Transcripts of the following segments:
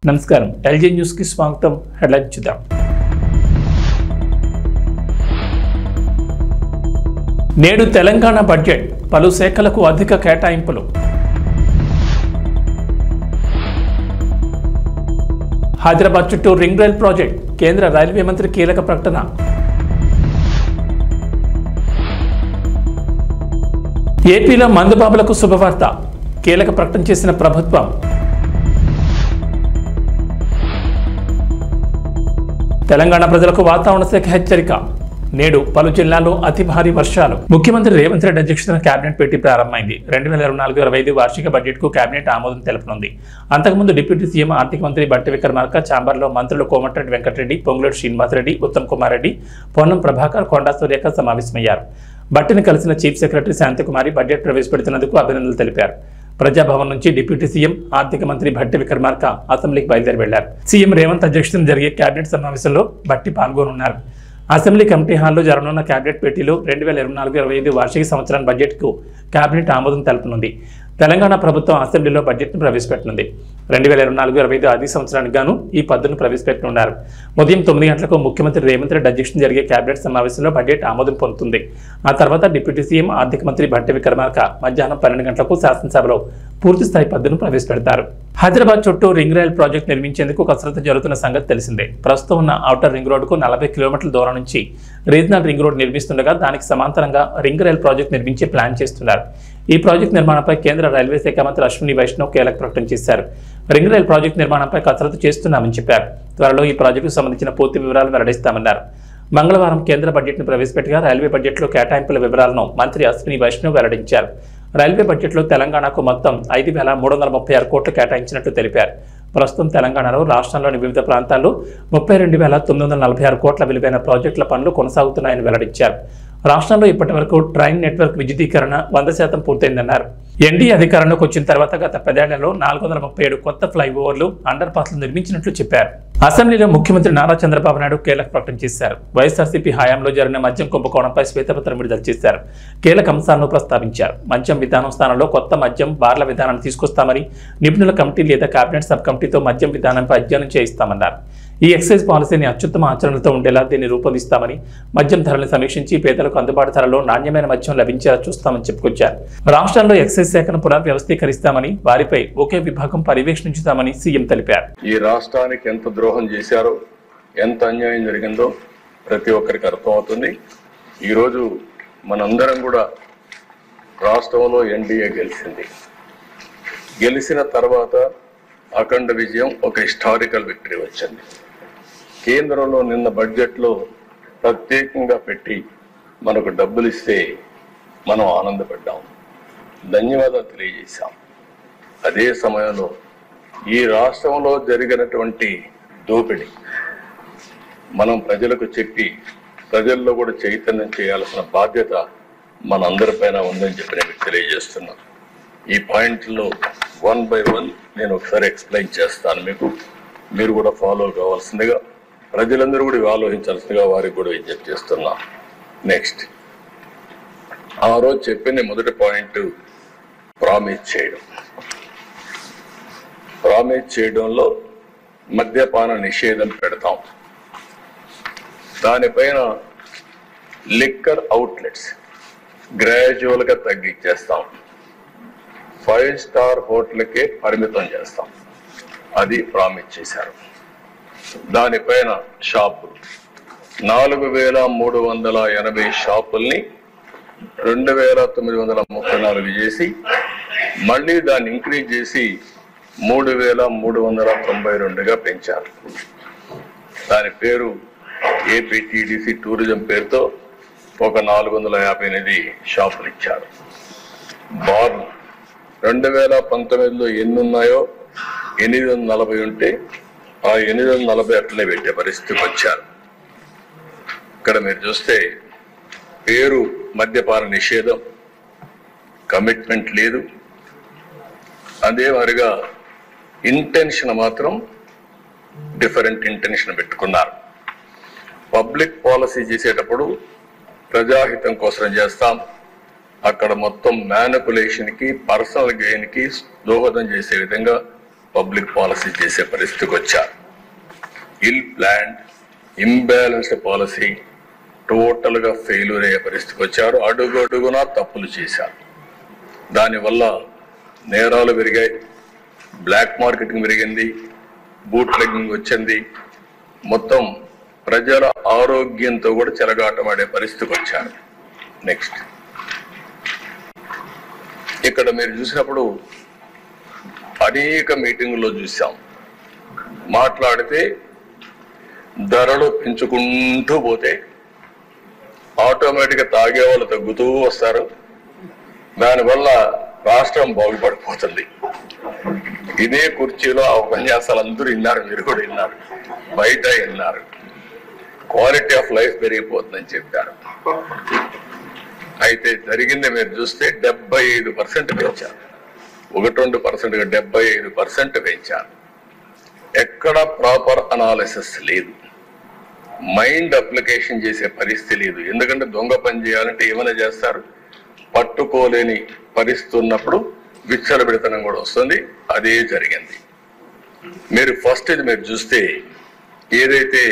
నమస్కారం LG news కి స్వాగతం. హెడ్లైన్ చూద్దాం. నేడు తెలంగాణ బడ్జెట్ పలు శాఖలకు అధిక కేటాయింపులు. హైదరాబాద్ చుట్టూ రింగ్ రైల్ ప్రాజెక్ట్ కేంద్ర రైల్వే మంత్రి కీలక ప్రకటన. ఏపీలో మందుబాబులకు శుభవార్త కీలక ప్రకటన చేసిన ప్రభుత్వం. తెలంగాణ ప్రజలకు వాతావరణ శాఖ హెచ్చరిక. నేడు పలు జిల్లాల్లో అతి భారీ వర్షాలు. ముఖ్యమంత్రి రేవంత్ రెడ్డి అధ్యక్షతన కేబినెట్ భేటీ ప్రారంభమైంది. 2024-25 వార్షిక బడ్జెట్ కు కేబినెట్ ఆమోదం తెలుపనుంది. అంతకుముందు డిప్యూటీ సీఎం ఆర్థిక మంత్రి బట్టి విక్రమార్క, ఛాంబర్లో మంత్రులు కోమటిరెడ్డి వెంకటరెడ్డి, పొంగులేటి శ్రీనివాసరెడ్డి, ఉత్తమ్ కుమార్ రెడ్డి, పొన్నం ప్రభాకర్, కొండా సురేఖ సమావేశమయ్యారు. బట్టిని కలిసిన చీఫ్ సెక్రటరీ శాంతికుమారి బడ్జెట్ ప్రవేశపెడుతున్నందుకు అభినందనలు తెలిపారు. ప్రజాభవన్ నుంచి డిప్యూటీ సీఎం ఆర్థిక మంత్రి భట్టి విక్రమార్క అసెంబ్లీకి బయలుదేరి వెళ్లారు. సీఎం రేవంత్ అధ్యక్షతన జరిగే కేబినెట్ సమావేశంలో భట్టి పాల్గొనున్నారు. అసెంబ్లీ కమిటీ హాల్లో జరగనున్న కేబినెట్ భేటీలో 2024-25 వార్షిక సంవత్సరం బడ్జెట్ కు కేబినెట్ ఆమోదం తెలుపనుంది. తెలంగాణ ప్రభుత్వం అసెంబ్లీలో బడ్జెట్ ను ప్రవేశపెట్టనుంది. 2024-25 ఆర్థిక సంవత్సరానికి గాను ఈ పద్దును ప్రవేశపెట్టనున్నారు. ఉదయం 9 గంటలకు ముఖ్యమంత్రి రేవంత్ రెడ్డి అధ్యక్షతన జరిగే కేబినెట్ సమావేశంలో బడ్జెట్ ఆమోదం పొందుతుంది. ఆ తర్వాత డిప్యూటీ సీఎం ఆర్థిక మంత్రి భట్టి విక్రమార్క మధ్యాహ్నం 12 గంటలకు శాసనసభలో పూర్తిస్థాయి పద్దును ప్రవేశపెడతారు. హైదరాబాద్ చుట్టూ రింగ్ రైల్ ప్రాజెక్టు నిర్మించేందుకు కసరత్తు జరుగుతున్న సంగతి తెలిసిందే. ప్రస్తుతం ఉన్న ఔటర్ రింగ్ రోడ్డుకు 40 కిలోమీటర్ల దూరం నుంచి రీజనల్ రింగ్ రోడ్ నిర్మిస్తుండగా దానికి సమాంతరంగా రింగ్ రైల్ ప్రాజెక్టు నిర్మించే ప్లాన్ చేస్తున్నారు. ఈ ప్రాజెక్టు నిర్మాణంపై కేంద్ర రైల్వే శాఖ మంత్రి అశ్విని వైష్ణవ్ కీలక ప్రకటన చేశారు. రింగ్ రైల్ ప్రాజెక్టు నిర్మాణంపై కసరత్తు చేస్తున్నామని చెప్పారు. త్వరలో ఈ ప్రాజెక్టుకు సంబంధించిన పూర్తి వివరాలు వెల్లడిస్తామన్నారు. మంగళవారం కేంద్ర బడ్జెట్ను ప్రవేశపెట్టగా రైల్వే బడ్జెట్లో కేటాయింపుల వివరాలను మంత్రి అశ్విని వైష్ణవ్ వెల్లడించారు. రైల్వే బడ్జెట్లో తెలంగాణకు మొత్తం 5,336 కోట్లు కేటాయించినట్లు తెలిపారు. ప్రస్తుతం తెలంగాణలో రాష్ట్రంలోని వివిధ ప్రాంతాల్లో 32,946 కోట్ల విలువైన ప్రాజెక్టుల పనులు కొనసాగుతున్నాయని వెల్లడించారు. రాష్ట్రంలో ఇప్పటి వరకు ట్రైన్ నెట్వర్క్ విద్యుదీకరణ 100% పూర్తయిందన్నారు. ఎన్డీఏ అధికారంలోకి వచ్చిన తర్వాత గత 10 ఏళ్లలో 437 కొత్త ఫ్లైఓవర్లు, అండర్ పాస్లు నిర్మించినట్లు చెప్పారు. అసెంబ్లీలో ముఖ్యమంత్రి నారా చంద్రబాబు నాయుడు కీలక ప్రకటన చేశారు. వైఎస్ఆర్సీపీ హయాంలో జరిగిన మద్యం కుంభకోణంపై శ్వేతపత్రం విడుదల చేశారు. కీలక అంశాలను ప్రస్తావించారు. మద్యం విధానం స్థానంలో కొత్త మద్యం బార్ల విధానాన్ని తీసుకొస్తామని, నిపుణుల కమిటీ లేదా కేబినెట్ సబ్ కమిటీతో మద్యం విధానంపై అధ్యయనం చేయిస్తామన్నారు. ఈ ఎక్సైజ్ పాలసీని అత్యుత్తమ ఆచరణలతో ఉండేలా దీన్ని రూపొందిస్తామని, మద్యం ధరలను సమీక్షించి పేదలకు అందుబాటు ధరలో నాణ్యమైన మద్యం లభించేలా చూస్తామని చెప్పుకొచ్చారు. రాష్ట్రంలో ఎక్సైజ్ శాఖను పునర్వ్యవస్థీకరిస్తామని, వారిపై ఒకే విభాగం పర్యవేక్షించుతామని సీఎం తెలిపారు. ఈ రాష్ట్రానికి ఎంత ద్రోహం చేశారో, ఎంత అన్యాయం జరిగిందో ప్రతి ఒక్కరికి అర్థమవుతుంది. ఈరోజు మనందరం కూడా రాష్ట్రంలో ఎన్డీఏ గెలిచింది. గెలిచిన తర్వాత అఖండ విజయం, ఒక హిస్టారికల్ విక్టరీ వచ్చింది. కేంద్రంలో నిన్న బడ్జెట్లో ప్రత్యేకంగా పెట్టి మనకు డబ్బులు ఇస్తే మనం ఆనందపడ్డాం, ధన్యవాదాలు తెలియజేశాం. అదే సమయంలో ఈ రాష్ట్రంలో జరిగినటువంటి దోపిడీ మనం ప్రజలకు చెప్పి ప్రజల్లో కూడా చైతన్యం చేయాల్సిన బాధ్యత మనందరిపైన ఉందని చెప్పి నేను తెలియజేస్తున్నాను. ఈ పాయింట్లో 1 by 1 నేను ఒకసారి ఎక్స్ప్లెయిన్ చేస్తాను. మీరు కూడా ఫాలో కావాల్సిందిగా, ప్రజలందరూ కూడా ఆలోచించాల్సిందిగా వారికి కూడా విజ్ఞప్తి చేస్తున్నా. నెక్స్ట్, ఆ రోజు చెప్పిన మొదటి పాయింట్ ప్రామిస్ చేయడం. ప్రామిస్ చేయడంలో మద్యపాన నిషేధం పెడతాం. దానిపైన లిక్కర్ అవుట్లెట్స్ గ్రాడ్యువల్గా తగ్గించేస్తాం. 5 స్టార్ హోటల్కే పరిమితం చేస్తాం. అది ప్రామిస్ చేశారు. దానిపైన షాపులు 4,380 షాపుల్ని 2,934 చేసి, మళ్ళీ దాన్ని ఇంక్రీజ్ చేసి 3,392గా పెంచారు. దాని పేరు ఏపీటీడీసీ టూరిజం పేరుతో ఒక 458 షాపులు ఇచ్చారు. బార్లు 2019లో ఎన్ని ఉన్నాయో 840 ఉంటే ఆ 840 అట్లనే పెట్టే పరిస్థితికి వచ్చారు. ఇక్కడ మీరు చూస్తే పేరు మద్యపాన నిషేధం, కమిట్మెంట్ లేదు. అదే వారిగా ఇంటెన్షన్ మాత్రం డిఫరెంట్ ఇంటెన్షన్ పెట్టుకున్నారు. పబ్లిక్ పాలసీ చేసేటప్పుడు ప్రజాహితం కోసం చేస్తాం, అక్కడ మొత్తం మ్యానిపులేషన్ కి, పర్సనల్ గెయిన్ కి దోహదం చేసే విధంగా పబ్లిక్ పాలసీ చేసే పరిస్థితికి వచ్చారు. ఇల్ ప్లాన్ ఇంబ్యాలెన్స్డ్ పాలసీ టోటల్ గా ఫెయిల్యూర్ అయ్యే పరిస్థితికి వచ్చారు. అడుగు అడుగునా తప్పులు చేశారు. దానివల్ల నేరాలు పెరిగాయి, బ్లాక్ మార్కెటింగ్ పెరిగింది, బూట్ లెగ్గింగ్ వచ్చింది. మొత్తం ప్రజల ఆరోగ్యంతో కూడా చెలగాటమాడే పరిస్థితికి వచ్చారు. నెక్స్ట్, ఇక్కడ మీరు చూసినప్పుడు అనేక మీటింగుల్లో చూసాం, మాట్లాడితే ధరలు పెంచుకుంటూ పోతే ఆటోమేటిక్గా తాగే వాళ్ళు తగ్గుతూ వస్తారు. దానివల్ల రాష్ట్రం బాగుపడిపోతుంది. ఇదే కుర్చీలో ఆ ఉపన్యాసాలు అందరూ విన్నారు, మీరు కూడా విన్నారు, బయట విన్నారు. క్వాలిటీ ఆఫ్ లైఫ్ పెరిగిపోతుందని చెప్పారు. అయితే జరిగింది మీరు చూస్తే 75% పెంచారు. 1-2%గా 75% పెంచారు. ఎక్కడ ప్రాపర్ అనాలిసిస్ లేదు, మైండ్ అప్లికేషన్ చేసే పరిస్థితి లేదు. ఎందుకంటే దొంగ పని చేయాలంటే ఏమైనా చేస్తారు, పట్టుకోలేని పరిస్థితి ఉన్నప్పుడు విచ్చలబిడితనం కూడా వస్తుంది. అదే జరిగింది. మీరు ఫస్ట్ ఇది మీరు చూస్తే ఏదైతే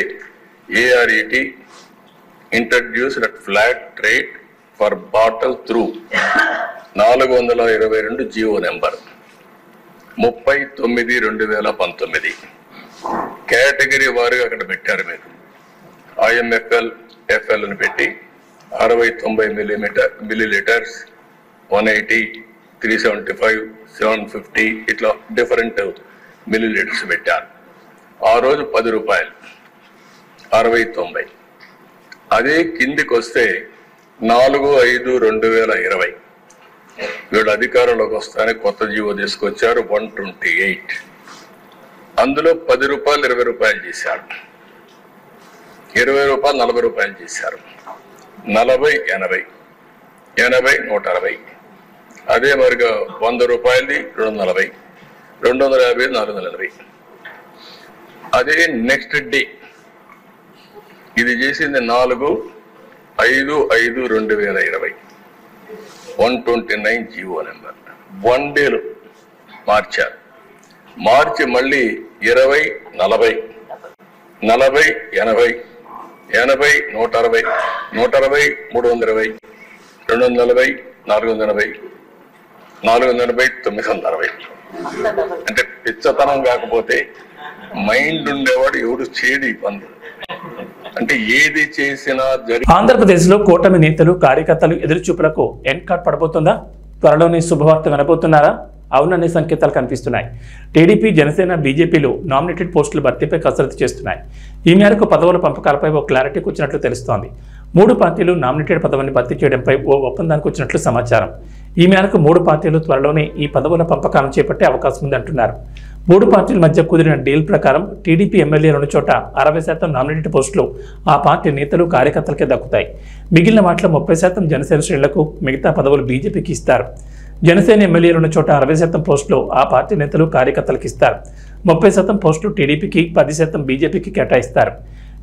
ARET introduced at flat rate for bottle through 422 GO number 39/2019 category వారుగా అక్కడ పెట్టారు. మీరు IMFL FL ని పెట్టి 60-90 మిల్లీలీటర్స్, 180, 375, 750 ఇట్లా డిఫరెంట్ మిల్లీలీటర్స్ పెట్టారు. ఆ రోజు 10 రూపాయలు, 60-90. అదే కిందికి వస్తే 4/5/2020 వీళ్ళు అధికారంలోకి వస్తానే కొత్త జీవో తీసుకొచ్చారు 128. అందులో 10 రూపాయలు 20 రూపాయలు చేశారు, 20 రూపాయలు 40 రూపాయలు చేశారు, 40-80, 80-160. అదే మరిగా 100 రూపాయలది 240, 250, 480. అదే నెక్స్ట్ డే ఇది చేసింది 4/5/2020 129 జీవో నెంబర్. 1 డేలో మార్చారు. మార్చి మళ్ళీ 20-40, 40-80, 80-160, 160-320, 240, 480, 480-960. అంటే పిచ్చతనం కాకపోతే మైండ్ ఉండేవాడు ఎవడు చేయడు ఈ పనులు. అంటే ఏది చేసినా ఆంధ్రప్రదేశ్ లో కూటమి నేతలు కార్యకర్తలు ఎదురుచూపులకు ఎండ్ కార్డ్ పడబోతుందా? త్వరలోనే శుభవార్త వినబోతున్నారా? అవుననే సంకేతాలు కనిపిస్తున్నాయి. టీడీపీ, జనసేన, బీజేపీలు నామినేటెడ్ పోస్టుల భర్తీపై కసరత్తు చేస్తున్నాయి. ఈ మేరకు పదవుల పంపకాలపై ఓ క్లారిటీకి వచ్చినట్లు తెలుస్తోంది. 3 పార్టీలు నామినేటెడ్ పదవిని భర్తీ చేయడంపై ఓ ఒప్పందానికి వచ్చినట్లు సమాచారం. ఈ మేరకు 3 పార్టీలు త్వరలోనే ఈ పదవుల పంపకాలను చేపట్టే అవకాశం ఉందంటున్నారు. 3 పార్టీల మధ్య కుదిరిన డీల్ ప్రకారం టీడీపీ ఎమ్మెల్యే 2 చోట 60% నామినేటెడ్ పోస్టులు ఆ పార్టీ నేతలు, కార్యకర్తలకే దక్కుతాయి. మిగిలిన వాటిలో 30% జనసేన శ్రేణులకు, మిగతా పదవులు బీజేపీకి ఇస్తారు. జనసేన ఎమ్మెల్యే 2 చోట 60% పోస్టులు ఆ పార్టీ నేతలు, కార్యకర్తలకు ఇస్తారు. 30% పోస్టులు టీడీపీకి, 10% బీజేపీకి కేటాయిస్తారు.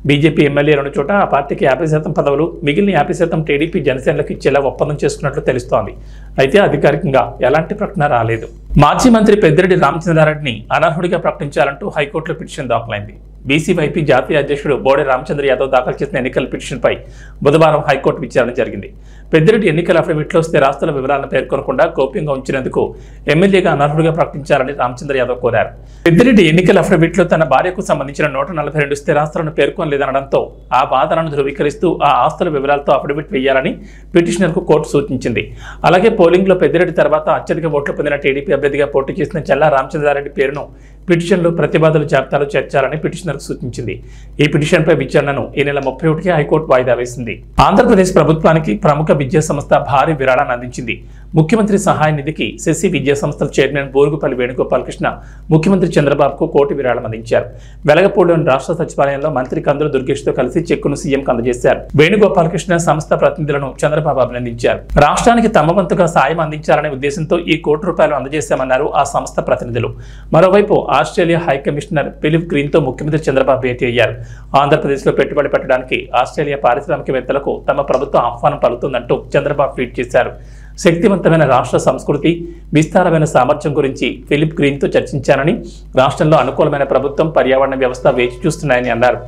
బీజేపీ ఎమ్మెల్యే 2 చోట ఆ పార్టీకి 50% పదవులు, మిగిలిన 50% టీడీపీ, జనసేనలకు ఇచ్చేలా ఒప్పందం చేసుకున్నట్లు తెలుస్తోంది. అయితే అధికారికంగా ఎలాంటి ప్రకటన రాలేదు. మాజీ మంత్రి పెద్దిరెడ్డి రామచంద్రారెడ్డిని అనర్హుడిగా ప్రకటించాలంటూ హైకోర్టులో పిటిషన్ దాఖలైంది. బీసీవైపీ జాతీయ అధ్యక్షుడు బోడే రామచంద్ర యాదవ్ దాఖలు చేసిన ఎన్నికల పిటిషన్పై బుధవారం హైకోర్టు విచారణ జరిగింది. పెద్దిరెడ్డి ఎన్నికల అఫిడవిట్లో స్థిరాస్తుల వివరాలను పేర్కొనకుండా గోప్యంగా ఉంచినందుకు ఎమ్మెల్యేగా అనర్హుడిగా ప్రకటించాలని రామచంద్ర యాదవ్ కోరారు. పెద్దిరెడ్డి ఎన్నికల అఫిడవిట్లో తన భార్యకు సంబంధించిన 142 స్థిరాస్తులను పేర్కొనలేదనడంతో ఆ వాదనను ధృవీకరిస్తూ ఆ ఆస్తుల వివరాలతో అఫిడవిట్ వేయాలని పిటిషనర్కు కోర్టు సూచించింది. అలాగే పోలింగ్లో పెద్దిరెడ్డి తర్వాత అత్యధిక ఓట్లు పొందిన టీడీపీ అభ్యర్థిగా పోటీ చేసిన చల్లా రామచంద్రారెడ్డి పేరును పిటిషన్లో ప్రతివాదుల జాబితాలో చేర్చాలని పిటిషనర్కు సూచించింది. ఈ పిటిషన్పై విచారణను ఈ నెల 31కి హైకోర్టు వాయిదా వేసింది. ఆంధ్రప్రదేశ్ ప్రభుత్వానికి ప్రముఖ విద్యా సంస్థ భారీ విరాళాన్ని అందించింది. ముఖ్యమంత్రి సహాయ నిధికి శశి విద్యా సంస్థల చైర్మన్ బోరుగుపల్లి వేణుగోపాలకృష్ణ ముఖ్యమంత్రి చంద్రబాబుకు 1 కోటి విరాళం అందించారు. వెలగపూడిలోని రాష్ట్ర సచివాలయంలో మంత్రి కందుల దుర్గేష్తో కలిసి చెక్కును సీఎంకు అందజేశారు. వేణుగోపాలకృష్ణ సంస్థ ప్రతినిధులను చంద్రబాబు అభినందించారు. రాష్ట్రానికి తమ వంతుగా సాయం అందించాలనే ఉద్దేశంతో ఈ 1 కోటి రూపాయలు అందజేశామన్నారు ఆ సంస్థ ప్రతినిధులు. మరోవైపు ఆస్ట్రేలియా హై కమిషనర్ ఫిలిప్ గ్రీన్తో ముఖ్యమంత్రి చంద్రబాబు భేటీ అయ్యారు. ఆంధ్రప్రదేశ్లో పెట్టుబడి పెట్టడానికి ఆస్ట్రేలియా పారిశ్రామికవేత్తలకు తమ ప్రభుత్వం ఆహ్వానం పలుకుతుందంటూ చంద్రబాబు ట్వీట్ చేశారు. శక్తివంతమైన రాష్ట్ర సంస్కృతి, విస్తారమైన సామర్థ్యం గురించి ఫిలిప్ గ్రీన్తో చర్చించానని, రాష్ట్రంలో అనుకూలమైన ప్రభుత్వం, పర్యావరణ వ్యవస్థ వేచి చూస్తున్నాయని అన్నారు.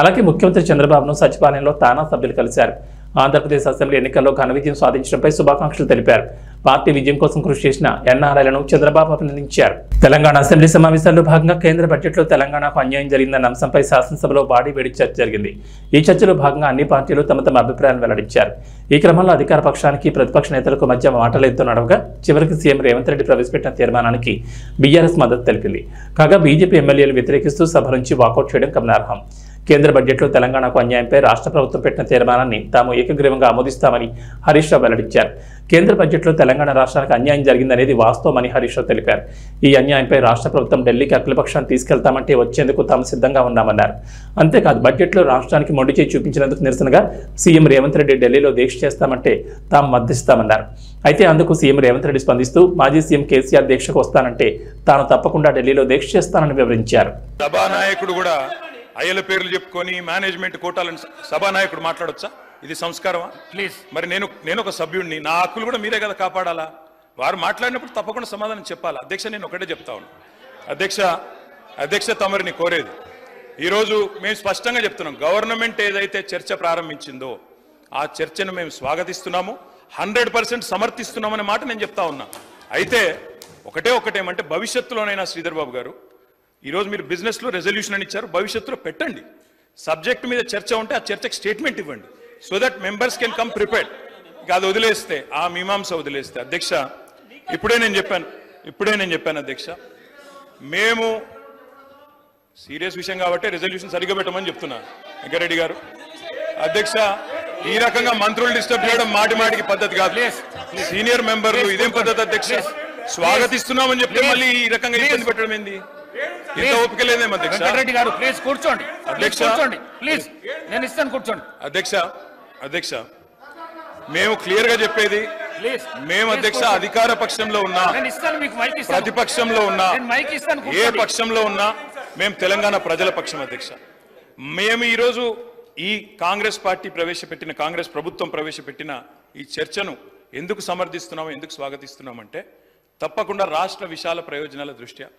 అలాగే ముఖ్యమంత్రి చంద్రబాబును సచివాలయంలో తానా సభ్యులు కలిశారు. ఆంధ్రప్రదేశ్ అసెంబ్లీ ఎన్నికల్లో ఘన విజయం సాధించడంపై శుభాకాంక్షలు తెలిపారు. పార్టీ విజయం కోసం కృషి చేసిన ఎన్ఆర్ఐలను చంద్రబాబు అభినందించారు. తెలంగాణ అసెంబ్లీ సమావేశాల్లో భాగంగా కేంద్ర బడ్జెట్లో తెలంగాణకు అన్యాయం జరిగిందన్న అంశంపై శాసనసభలో వేడి చర్చ జరిగింది. ఈ చర్చలో భాగంగా అన్ని పార్టీలు తమ అభిప్రాయాలను వెల్లడించారు. ఈ క్రమంలో అధికార పక్షానికి ప్రతిపక్ష నేతలకు మధ్య మాటలేంతో నడవగా చివరికి సీఎం రేవంత్ రెడ్డి ప్రవేశపెట్టిన తీర్మానానికి బీఆర్ఎస్ మద్దతు తెలిపింది. కాగా బీజేపీ ఎమ్మెల్యేలు వ్యతిరేకిస్తూ సభ నుంచి వాకౌట్ చేయడం గమనార్హం. కేంద్ర బడ్జెట్లో తెలంగాణకు అన్యాయంపై రాష్ట్ర ప్రభుత్వం పెట్టిన తీర్మానాన్ని తాము ఏకగ్రీవంగా ఆమోదిస్తామని హరీష్ రావు వెల్లడించారు. కేంద్ర బడ్జెట్లో తెలంగాణ రాష్ట్రానికి అన్యాయం జరిగిందనేది వాస్తవమని హరీష్ రావు తెలిపారు. ఈ అన్యాయంపై రాష్ట్ర ప్రభుత్వం ఢిల్లీకి అఖిలపక్షాన్ని తీసుకెళ్తామంటే వచ్చేందుకు తాము సిద్ధంగా ఉన్నామన్నారు. అంతేకాదు బడ్జెట్లో రాష్ట్రానికి మొండి చేయి చూపించినందుకు నిరసనగా సీఎం రేవంత్ రెడ్డి ఢిల్లీలో దీక్ష చేస్తామంటే తాము మద్దతిస్తామన్నారు. అయితే అందుకు సీఎం రేవంత్ రెడ్డి స్పందిస్తూ మాజీ సీఎం కేసీఆర్ దీక్షకు వస్తానంటే తాను తప్పకుండా ఢిల్లీలో దీక్ష చేస్తానని వివరించారు. అయ్యల పేర్లు చెప్పుకొని మేనేజ్మెంట్ కోటాలను సభానాయకుడు మాట్లాడొచ్చా? ఇది సంస్కారమా? ప్లీజ్. మరి నేను ఒక సభ్యుడిని, నా హక్కులు కూడా మీరే కదా కాపాడాలా? వారు మాట్లాడినప్పుడు తప్పకుండా సమాధానం చెప్పాలా? అధ్యక్ష, నేను ఒకటే చెప్తా ఉన్నా. అధ్యక్ష తమరిని కోరేది, ఈరోజు మేము స్పష్టంగా చెప్తున్నాం, గవర్నమెంట్ ఏదైతే చర్చ ప్రారంభించిందో ఆ చర్చను మేము స్వాగతిస్తున్నాము, 100% సమర్థిస్తున్నామనే మాట నేను చెప్తా ఉన్నా. అయితే ఒకటేమంటే భవిష్యత్తులోనైనా శ్రీధర్ బాబు గారు, ఈరోజు మీరు బిజినెస్లో రెజల్యూషన్ అని ఇచ్చారు, భవిష్యత్తులో పెట్టండి. సబ్జెక్ట్ మీద చర్చ ఉంటే ఆ చర్చకు స్టేట్మెంట్ ఇవ్వండి, so that members can come prepared. ఇక అది వదిలేస్తే, ఆ మీమాంస వదిలేస్తే, అధ్యక్ష ఇప్పుడే నేను చెప్పాను అధ్యక్ష, మేము సీరియస్ విషయం కాబట్టి రెజల్యూషన్ సరిగ్గా పెట్టమని చెప్తున్నా వెంకరెడ్డి గారు. అధ్యక్ష, ఈ రకంగా మంత్రులు డిస్టర్బ్ చేయడం మాటికి పద్ధతి కాదు. సీనియర్ మెంబర్లు ఇదేం పద్ధతి అధ్యక్ష? స్వాగతిస్తున్నామని చెప్తే మళ్ళీ ఈ రకంగా ఇబ్బంది పెట్టడం ఏంది? ఇంత ఓపిక లేదేమో అధ్యక్ష. వెంకటరెడ్డి గారు ప్లీజ్ కూర్చోండి. అధ్యక్ష ప్లీజ్, నేను ఇస్తాను, కూర్చోండి. అధ్యక్ష మేము క్లియర్ గా చెప్పేది, మేము అధ్యక్ష అధికార పక్షంలో ఉన్నా, ప్రతిపక్షంలో ఉన్నా, ఏ పక్షంలో ఉన్నా మేము తెలంగాణ ప్రజల పక్షం అధ్యక్ష. మేము ఈరోజు ఈ కాంగ్రెస్ పార్టీ కాంగ్రెస్ ప్రభుత్వం ప్రవేశపెట్టిన ఈ చర్చను ఎందుకు సమర్థిస్తున్నాము, ఎందుకు స్వాగతిస్తున్నామంటే, తప్పకుండా రాష్ట్ర విశాల ప్రయోజనాల దృష్ట్యా,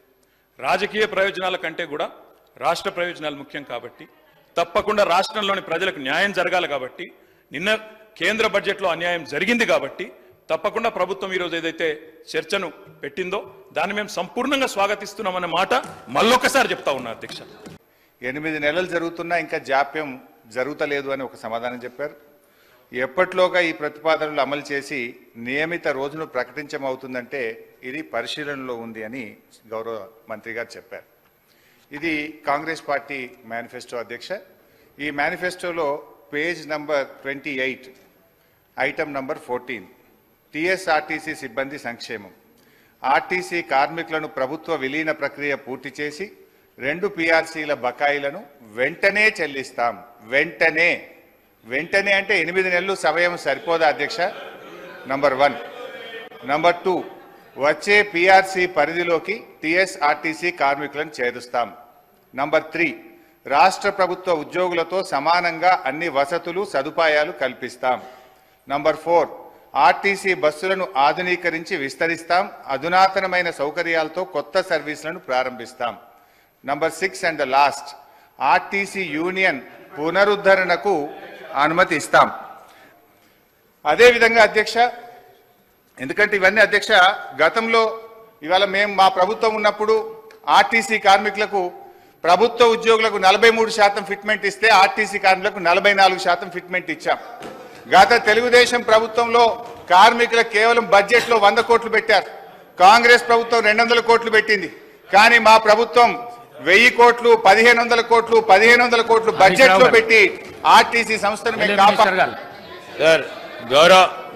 రాజకీయ ప్రయోజనాల కంటే కూడా రాష్ట్ర ప్రయోజనాలు ముఖ్యం కాబట్టి, తప్పకుండా రాష్ట్రంలోని ప్రజలకు న్యాయం జరగాలి కాబట్టి, నిన్న కేంద్ర బడ్జెట్లో అన్యాయం జరిగింది కాబట్టి తప్పకుండా ప్రభుత్వం ఈరోజు ఏదైతే చర్చను పెట్టిందో దాన్ని మేము సంపూర్ణంగా స్వాగతిస్తున్నామన్న మాట మళ్ళొకసారి చెప్తా ఉన్నా అధ్యక్ష. 8 నెలలు జరుగుతున్నా ఇంకా జాప్యం జరుగుతలేదు అని ఒక సమాధానం చెప్పారు. ఎప్పట్లోగా ఈ ప్రతిపాదనలు అమలు చేసి నియమిత రోజును ప్రకటించమవుతుందంటే ఇది పరిశీలనలో ఉంది అని గౌరవ మంత్రి గారు చెప్పారు. ఇది కాంగ్రెస్ పార్టీ మేనిఫెస్టో అధ్యక్ష. ఈ మేనిఫెస్టోలో page number 28 item number 14 TSRTC సిబ్బంది సంక్షేమం. ఆర్టీసీ కార్మికులను ప్రభుత్వ విలీన ప్రక్రియ పూర్తి చేసి 2 PRCల బకాయిలను వెంటనే చెల్లిస్తాం. వెంటనే అంటే 8 నెలలు సమయం సరిపోదా అధ్యక్ష? నంబర్ 1. నంబర్ 2, వచ్చే PRC పరిధిలోకి టీఎస్ఆర్టీసీ కార్మికులను చేరుస్తాం. నంబర్ 3, రాష్ట్ర ప్రభుత్వ ఉద్యోగులతో సమానంగా అన్ని వసతులు సదుపాయాలు కల్పిస్తాం. నంబర్ 4, ఆర్టీసీ బస్సులను ఆధునీకరించి విస్తరిస్తాం. అధునాతనమైన సౌకర్యాలతో కొత్త సర్వీసులను ప్రారంభిస్తాం. Number 6 and the last, RTC union పునరుద్ధరణకు అనుమతి ఇస్తాం. అదేవిధంగా అధ్యక్ష, ఎందుకంటే ఇవన్నీ అధ్యక్ష గతంలో ఇవాళ మేము మా ప్రభుత్వం ఉన్నప్పుడు ఆర్టీసీ కార్మికులకు, ప్రభుత్వ ఉద్యోగులకు 43% ఫిట్మెంట్ ఇస్తే ఆర్టీసీ కార్మికులకు 44% ఫిట్మెంట్ ఇచ్చాం. గత తెలుగుదేశం ప్రభుత్వంలో కార్మికులకు కేవలం బడ్జెట్లో 100 కోట్లు పెట్టారు. కాంగ్రెస్ ప్రభుత్వం 200 కోట్లు పెట్టింది. కానీ మా ప్రభుత్వం 1000 కోట్లు, 1500 కోట్లు, 1500 కోట్లు బడ్జెట్ లో పెట్టి ఆర్టీసీ సంస్థను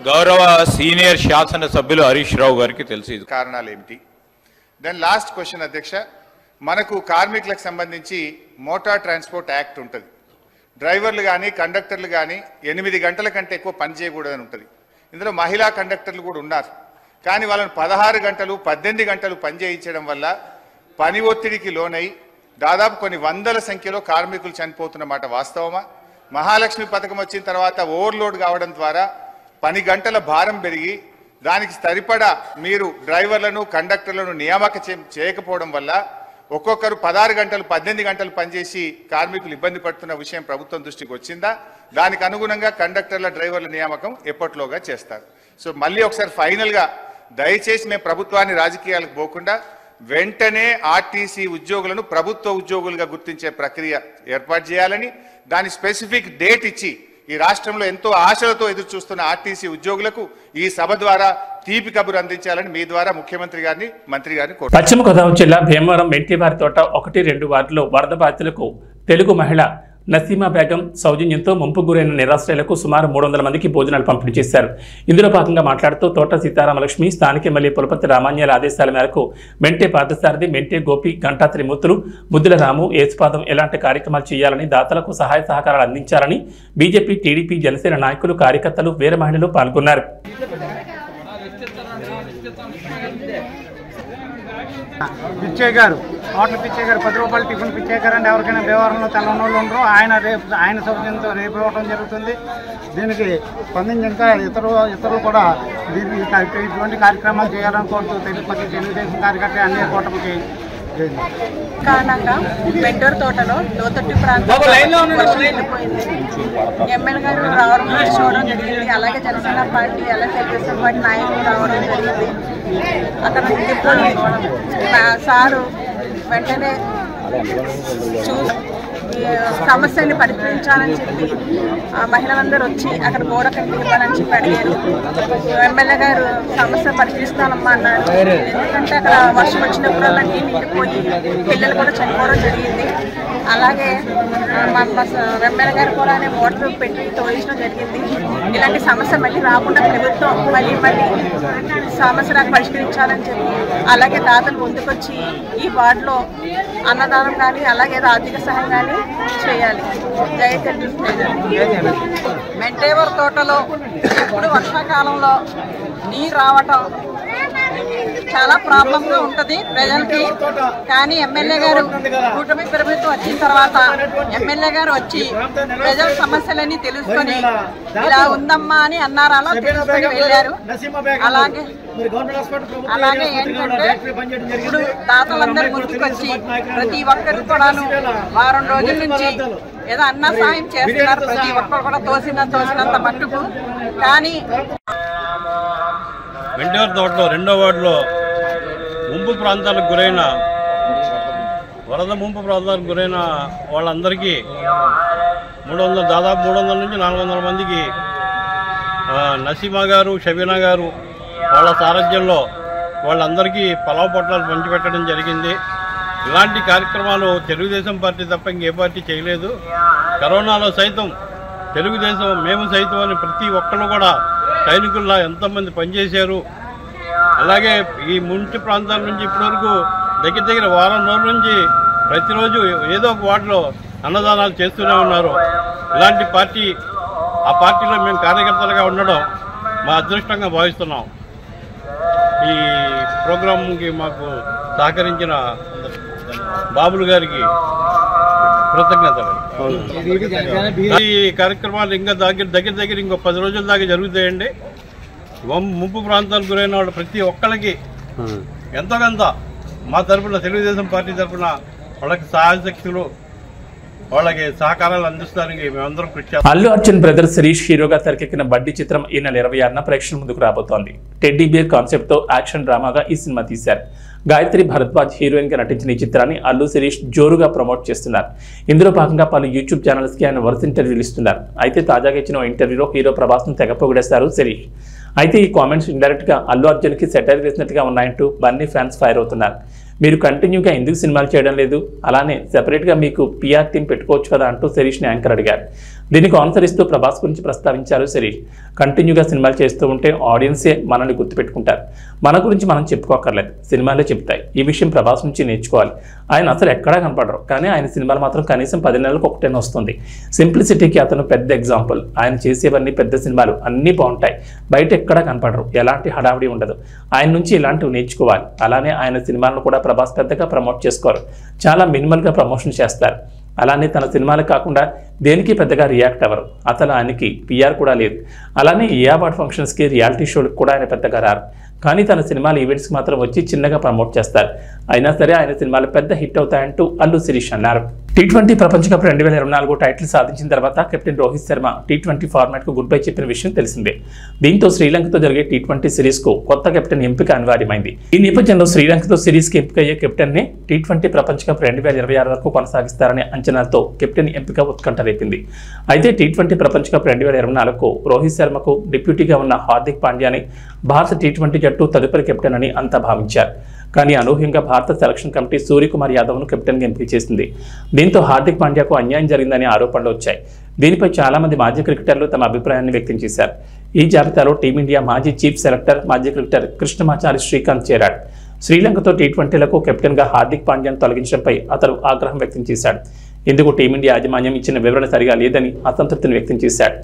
గౌరవ సీనియర్ శాసన సభ్యులు హరీష్ రావు గారికి తెలిసి కారణాలు ఏమిటి? దెన్ లాస్ట్ క్వశ్చన్ అధ్యక్ష, మనకు కార్మికులకు సంబంధించి మోటార్ ట్రాన్స్పోర్ట్ యాక్ట్ ఉంటుంది. డ్రైవర్లు కానీ కండక్టర్లు కానీ 8 గంటల కంటే ఎక్కువ పని చేయకూడదని ఉంటుంది. ఇందులో మహిళా కండక్టర్లు కూడా ఉన్నారు. కానీ వాళ్ళని 16 గంటలు 18 గంటలు పని చేయించడం వల్ల పని ఒత్తిడికి లోనై దాదాపు కొన్ని వందల సంఖ్యలో కార్మికులు చనిపోతున్నమాట వాస్తవమా? మహాలక్ష్మి పథకం వచ్చిన తర్వాత ఓవర్లోడ్ కావడం ద్వారా పని గంటల భారం పెరిగి దానికి సరిపడా మీరు డ్రైవర్లను కండక్టర్లను నియామక చేయకపోవడం వల్ల ఒక్కొక్కరు 16 గంటలు 18 గంటలు పనిచేసి కార్మికులు ఇబ్బంది పడుతున్న విషయం ప్రభుత్వం దృష్టికి వచ్చిందా? దానికి అనుగుణంగా కండక్టర్ల డ్రైవర్ల నియామకం ఎప్పట్లోగా చేస్తారు. సో మళ్ళీ ఒకసారి ఫైనల్గా దయచేసి మేము ప్రభుత్వాన్ని రాజకీయాలకు పోకుండా వెంటనే ఆర్టీసీ ఉద్యోగులను ప్రభుత్వ ఉద్యోగులుగా గుర్తించే ప్రక్రియ ఏర్పాటు చేయాలని, దాని స్పెసిఫిక్ డేట్ ఇచ్చి ఈ రాష్ట్రంలో ఎంతో ఆశలతో ఎదురు చూస్తున్న ఆర్టీసీ ఉద్యోగులకు ఈ సభ ద్వారా తీపి కబురు అందించాలని మీ ద్వారా ముఖ్యమంత్రి గారిని మంత్రి గారిని కోరుతున్నాను. పశ్చిమ గోదావరి జిల్లా భీమవరం మెంటివారి తోట 1-2 వార్డులో వరద బాధితులకు తెలుగు మహిళ నసీమా బేగం సౌజన్యంతో ముంపు గురైన నిరాశ్రయులకు సుమారు 300 మందికి భోజనాలు పంపిణీ చేశారు. ఇందులో భాగంగా మాట్లాడుతూ తోట సీతారామలక్ష్మి, స్థానిక ఎమ్మెల్యే పులపతి రామాన్యాల ఆదేశాల మేరకు మెంటే పార్థసారథి, మెంటే గోపి, గంటా త్రిమూర్తులు, బుద్ధుల రాము, ఏసుపాదం ఎలాంటి కార్యక్రమాలు చేయాలని, దాతలకు సహాయ సహకారాలు అందించాలని బీజేపీ, టీడీపీ, జనసేన నాయకులు, కార్యకర్తలు, వీర మహిళలు పాల్గొన్నారు. పిచ్చయ్య గారు, హోటల్ పిచ్చయ్య గారు 10 రూపాయలు టిఫిన్ పిచ్చయ్య గారు అండి. ఎవరికైనా వ్యవహారంలో తెల్లనోళ్ళు ఉండరు, ఆయన సౌజన్యంతో రేపు ఇవ్వడం జరుగుతుంది. దీనికి స్పందించి ఇంకా ఇతరులు కూడా దీనికి ఇటువంటి కార్యక్రమాలు చేయాలని కోరుతూ తెలుగుదేశం కార్యకర్త అన్ని కూటమికి కారణంగా మెంటూరు తోటలో లోతట్టు ప్రాంతంలో వెళ్ళిపోయింది. ఎమ్మెల్యే గారు రావడం చూడడం జరిగింది. అలాగే జనసేన పార్టీ, అలాగే తెలుగుదేశం పార్టీ నాయకులు రావడం జరిగింది. అక్కడ ఉండిపోయి సారు వెంటనే చూసి సమస్యని పరిష్కరించాలని చెప్పి మహిళలందరూ వచ్చి అక్కడ గోడ కట్టి ఇవ్వాలని చెప్పి అడిగారు. ఎమ్మెల్యే గారు సమస్య పరిష్కరిస్తానమ్మా అన్నారు. ఎందుకంటే అక్కడ వర్షం వచ్చినప్పుడల్లా నీళ్ళు నిండిపోయి పిల్లలు కూడా చనిపోవడం జరిగింది. అలాగే ఎమ్మెల్యే గారు కూడా మోటార్ పెట్టి తోయించడం జరిగింది. ఇలాంటి సమస్య మళ్ళీ రాకుండా ప్రభుత్వం మళ్ళీ సమస్య నాకు పరిష్కరించాలని చెప్పి అలాగే దాతలు ముందుకొచ్చి ఈ వార్డులో అన్నదానం కానీ అలాగే ఆర్థిక సహాయం కానీ చేయాలి. జై తెలుగు. మెంటేవర్ తోటలో ఇప్పుడు వర్షాకాలంలో నీరు రావటం చాలా ప్రాబ్లంగా ఉంటుంది ప్రజలకి. కానీ ఎమ్మెల్యే గారు కూటమి ప్రభుత్వం వచ్చిన తర్వాత ఎమ్మెల్యే గారు వచ్చి ప్రజల సమస్యలన్నీ తెలుసుకొని ఇలా ఉందమ్మా అని అన్నారు. అలా తెలుసుకొని వెళ్ళారు. అలాగే ఏంటంటే ఇప్పుడు దాతలందరూ ముందుకు వచ్చి ప్రతి ఒక్కరు కూడాను వారం రోజుల నుంచి ఏదో అన్న సాయం చేస్తున్నారు. ప్రతి ఒక్కరు కూడా తోసినంత మట్టుకు. కానీ మెంటూరు తోటలో 2వ వార్డులో ముంపు ప్రాంతాలకు గురైన వరద ముంపు ప్రాంతాలకు గురైన వాళ్ళందరికీ దాదాపు 300 నుంచి 400 మందికి నసీమా గారు, షబీనా గారు వాళ్ళ సారథ్యంలో వాళ్ళందరికీ పలావ్ పొట్లాలు పంచిపెట్టడం జరిగింది. ఇలాంటి కార్యక్రమాలు తెలుగుదేశం పార్టీ తప్ప ఇంకే పార్టీ చేయలేదు. కరోనాలో సైతం తెలుగుదేశం మేము సైతం అని ప్రతి ఒక్కరు కూడా సైనికుల్లా ఎంతోమంది పనిచేశారు. అలాగే ఈ ముంపు ప్రాంతాల నుంచి ఇప్పటివరకు దగ్గర వారం రోజుల నుంచి ప్రతిరోజు ఏదో ఒక వార్డులో అన్నదానాలు చేస్తూనే ఉన్నారు. ఇలాంటి పార్టీ, ఆ పార్టీలో మేము కార్యకర్తలుగా ఉండడం మా అదృష్టంగా భావిస్తున్నాం. ఈ ప్రోగ్రాంకి మాకు సహకరించిన బాబులు గారికి కృతజ్ఞతలు. ఈ కార్యక్రమాలు ఇంకా దగ్గర ఇంకో 10 రోజుల దాకా జరుగుతాయండి. ముంపు ప్రాంతాలకు గురైన వాళ్ళు ప్రతి ఒక్కరికి ఎంతో కొంత మా తరఫున తెలుగుదేశం పార్టీ తరఫున వాళ్ళకి సహాయశక్తులు, వాళ్ళకి సహకారాలు అందిస్తానికి మేమందరం కృషి చేస్తాం. అల్లు అర్జున్ బ్రదర్ శిరీష్ హీరోగా తెరకెక్కిన బడ్డీ చిత్రం ఈ నెల 26న ప్రేక్షకుల ముందుకు రాబోతోంది. టెడ్డీ బియర్ కాన్సెప్ట్ తో యాక్షన్ డ్రామాగా ఈ సినిమా తీశారు. గాయత్రి భరద్వాజ్ హీరోయిన్ గా నటించిన ఈ చిత్రాన్ని అల్లు శిరీష్ జోరుగా ప్రమోట్ చేస్తున్నారు. ఇందులో భాగంగా పలు యూట్యూబ్ ఛానల్స్ కి ఆయన వరుస ఇంటర్వ్యూలు ఇస్తున్నారు. అయితే తాజాగా ఇచ్చిన ఇంటర్వ్యూలో హీరో ప్రభాస్ ను తెగ పొగిడేశారు శిరీష్. అయితే ఈ కామెంట్స్ ఇండైరెక్ట్ గా అల్లు అర్జున్ కి సెటైర్ వేసినట్టుగా ఉన్నాయంటూ బన్నీ ఫ్యాన్స్ ఫైర్ అవుతున్నారు. మీరు కంటిన్యూగా ఎందుకు సినిమాలు చేయడం లేదు, అలానే సెపరేట్గా మీకు పిఆర్ టీం పెట్టుకోవచ్చు కదా అంటూ శిరీష్ని యాంకర్ అడిగారు. దీనికి ఆన్సర్ ఇస్తూ ప్రభాస్ గురించి ప్రస్తావించారు శిరీష్. కంటిన్యూగా సినిమాలు చేస్తూ ఉంటే ఆడియన్సే మనల్ని గుర్తుపెట్టుకుంటారు. మన గురించి మనం చెప్పుకోకర్లేదు, సినిమాలే చెప్తాయి. ఈ విషయం ప్రభాస్ నుంచి నేర్చుకోవాలి. ఆయన అసలు ఎక్కడా కనపడరు, కానీ ఆయన సినిమాలు మాత్రం కనీసం 10 నెలలకు ఒకటైనా వస్తుంది. సింప్లిసిటీకి అతను పెద్ద ఎగ్జాంపుల్. ఆయన చేసేవన్నీ పెద్ద సినిమాలు అన్నీ బాగుంటాయి, బయట ఎక్కడా కనపడరు, ఎలాంటి హడావిడి ఉండదు. ఆయన నుంచి ఇలాంటివి నేర్చుకోవాలి. అలానే ఆయన సినిమాలను కూడా ప్రభాస్ పెద్దగా ప్రమోట్ చేసుకోరు, చాలా మినిమల్గా ప్రమోషన్ చేస్తారు. అలానే తన సినిమాలు కాకుండా దేనికి పెద్దగా రియాక్ట్ అవ్వరు. అసలు ఆయనకి పిఆర్ కూడా లేదు. అలానే ఏ అవార్డ్ ఫంక్షన్స్కి రియాలిటీ షోలకు కూడా ఆయన పెద్దగా రారు. కానీ తన సినిమాల ఈవెంట్స్కి మాత్రం వచ్చి చిన్నగా ప్రమోట్ చేస్తారు. అయినా సరే ఆయన సినిమాలు పెద్ద హిట్ అవుతాయంటూ అల్లు శిరీష్ అన్నారు. T20 ప్రపంచ కప్ 2024 టైటిల్ సాధించిన తర్వాత కెప్టెన్ రోహిత్ శర్మ T20 ఫార్మాట్కు గుడ్ బై చెప్పిన విషయం తెలిసిందే. దీంతో శ్రీలంకతో జరిగే T20 సిరీస్కు కొత్త కెప్టెన్ ఎంపిక అనివార్యమైంది. ఈ నేపథ్యంలో శ్రీలంకతో సిరీస్కి ఎంపికయ్యే కెప్టెన్ని T20 ప్రపంచ కప్ 2026 వరకు కొనసాగిస్తారనే అంచనాలతో కెప్టెన్ ఎంపిక ఉత్కంఠ రేపింది. అయితే T20 ప్రపంచ కప్ 2024కు రోహిత్ శర్మకు డిప్యూటీగా ఉన్న హార్దిక్ పాండ్యాని భారత T20 జట్టు తదుపరి కెప్టెన్ అని అంతా భావించారు. కానీ అనూహ్యంగా భారత సెలక్షన్ కమిటీ సూర్యకుమార్ యాదవ్ను కెప్టెన్గా ఎంపిక చేసింది. దీంతో హార్దిక్ పాండ్యాకు అన్యాయం జరిగిందనే ఆరోపణలు వచ్చాయి. దీనిపై చాలా మంది మాజీ క్రికెటర్లు తమ అభిప్రాయాన్ని వ్యక్తం చేశారు. ఈ జాబితాలో టీమిండియా మాజీ చీఫ్ సెలెక్టర్ మాజీ క్రికెటర్ కృష్ణమాచారి శ్రీకాంత్ చేరాడు. శ్రీలంకతో T20లకు కెప్టెన్గా హార్దిక్ పాండ్యాను తొలగించడంపై అతను ఆగ్రహం వ్యక్తం చేశాడు. ఇందుకు టీమిండియా యాజమాన్యం ఇచ్చిన వివరణ సరిగా లేదని అసంతృప్తిని వ్యక్తం చేశాడు.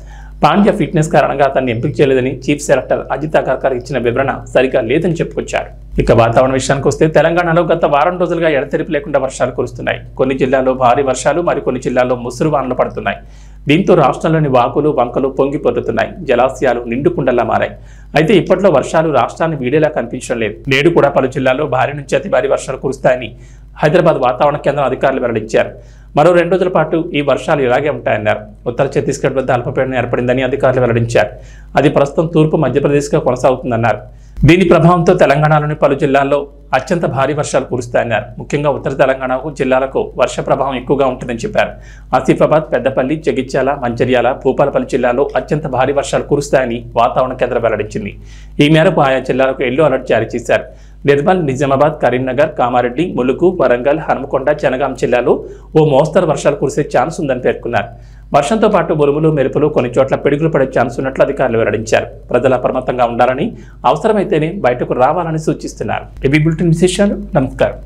పాండ్యా ఫిట్నెస్ కారణంగా అతన్ని ఎంపిక చేయలేదని చీఫ్ సెలెక్టర్ అజిత్ అగర్కర్ ఇచ్చిన వివరణ సరిగా లేదని చెప్పుకొచ్చారు. ఇక వాతావరణ విషయానికి వస్తే తెలంగాణలో గత వారం రోజులుగా ఎడతెరిపి లేకుండా వర్షాలు కురుస్తున్నాయి. కొన్ని జిల్లాల్లో భారీ వర్షాలు, మరికొన్ని జిల్లాల్లో ముసురు వానలు పడుతున్నాయి. దీంతో రాష్ట్రంలోని వాగులు వంకలు పొంగి పొర్లుతున్నాయి. జలాశయాలు నిండుకుండలా మారాయి. అయితే ఇప్పట్లో వర్షాలు రాష్ట్రాన్ని వీడేలా కనిపించడం లేదు. నేడు కూడా పలు జిల్లాల్లో భారీ నుంచి అతి భారీ వర్షాలు కురుస్తాయని హైదరాబాద్ వాతావరణ కేంద్రం అధికారులు వెల్లడించారు. మరో 2 రోజుల పాటు ఈ వర్షాలు ఇలాగే ఉంటాయన్నారు. ఉత్తర ఛత్తీస్గఢ్ వద్ద అల్పపీడనం ఏర్పడిందని అధికారులు వెల్లడించారు. అది ప్రస్తుతం తూర్పు మధ్యప్రదేశ్గా కొనసాగుతుందన్నారు. దీని ప్రభావంతో తెలంగాణలోని పలు జిల్లాల్లో అత్యంత భారీ వర్షాలు కురుస్తాయన్నారు. ముఖ్యంగా ఉత్తర తెలంగాణకు జిల్లాలకు వర్ష ప్రభావం ఎక్కువగా ఉంటుందని చెప్పారు. ఆసిఫాబాద్, పెద్దపల్లి, జగిత్యాల, మంచిర్యాల, భూపాలపల్లి జిల్లాలో అత్యంత భారీ వర్షాలు కురుస్తాయని వాతావరణ కేంద్రం వెల్లడించింది. ఈ మేరకు ఆయా జిల్లాలకు ఎల్లో అలర్ట్ జారీ చేశారు. నిర్మల్, నిజామాబాద్, కరీంనగర్, కామారెడ్డి, ములుగు, వరంగల్, హనుమకొండ, జనగాం జిల్లాలో ఓ మోస్తరు వర్షాలు కురిసే ఛాన్స్ ఉందని పేర్కొన్నారు. వర్షంతో పాటు ఉరుములు, మెరుపులు, కొన్ని చోట్ల పిడుగులు పడే ఛాన్స్ ఉన్నట్లు అధికారులు వెల్లడించారు. ప్రజలు అప్రమత్తంగా ఉండాలని, అవసరమైతేనే బయటకు రావాలని సూచిస్తున్నారు. ఇవి బులెటిన్ విశేషాలు. నమస్కారం.